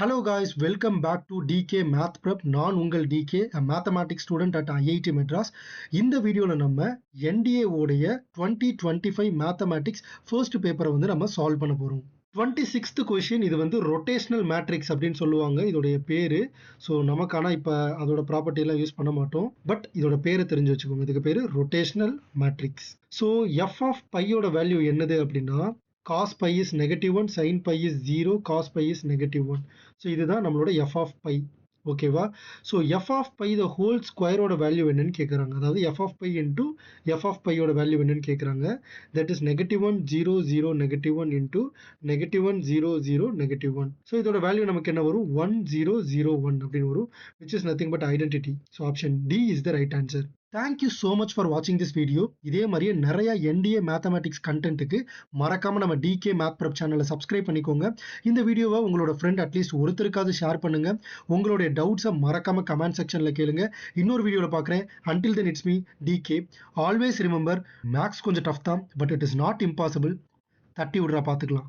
Hello guys, welcome back to DK Math Prep. நான் உங்கள் DK, a mathematics student at IIT Madras. இந்த வீடியோல நம்ம NDA உடைய 2025 மேத்தமேட்டிக்ஸ் ஃபர்ஸ்ட் பேப்பரை வந்து நம்ம சால்வ் பண்ண போறோம். 26th கொஸ்டின், இது வந்து ரொட்டேஷனல் மேட்ரிக்ஸ் அப்படின்னு சொல்லுவாங்க இதோடைய பேரு. ஸோ நமக்கான இப்போ அதோட ப்ராப்பர்ட்டி எல்லாம் யூஸ் பண்ண மாட்டோம், பட் இதோட பேரை தெரிஞ்சு வச்சுக்கோங்க. இதுக்கு பேரு rotational matrix. So F of பையோட வேல்யூ என்னது அப்படின்னா cos pi is -1, sin pi is 0, cos pi is -1. So இதுதான் நம்மளோட f of pi. ஓகேவா? So f of pi the whole ஸ்கொயரோட வேல்யூ என்னன்னு கேட்குறாங்க. அதாவது f of pi into f of pi யோட வேல்யூ என்னன்னு கேட்குறாங்க. That is -1 0 0 -1 into -1 0 0 -1. ஸோ இதோட வேல்யூ நமக்கு என்ன வரும்? 1 0 0 1 அப்படின்னு வரும், which is nothing but identity. So option D is the right answer. Thank you so much for வாட்சிங் திஸ் வீடியோ. இதே மாதிரியே நிறைய NDA மேத்தமேட்டிக்ஸ் கண்டென்ட்டுக்கு மறக்காம நம்ம DK மேத் ப்ரெப் சேனலை சப்ஸ்கிரைப் பண்ணிக்கோங்க. இந்த வீடியோவை உங்களோட ஃப்ரெண்ட் அட்லீஸ்ட் ஒருத்தருக்காவது ஷேர் பண்ணுங்க. உங்களுடைய டவுட்ஸை மறக்காம கமெண்ட் செக்ஷன்ல கேளுங்க. இன்னொரு வீடியோவில் பார்க்குறேன். Until then it's me DK. Always remember, maths கொஞ்சம் டஃப் தான், but it is not impossible. தட்டி விடுறா, பார்த்துக்கலாம்.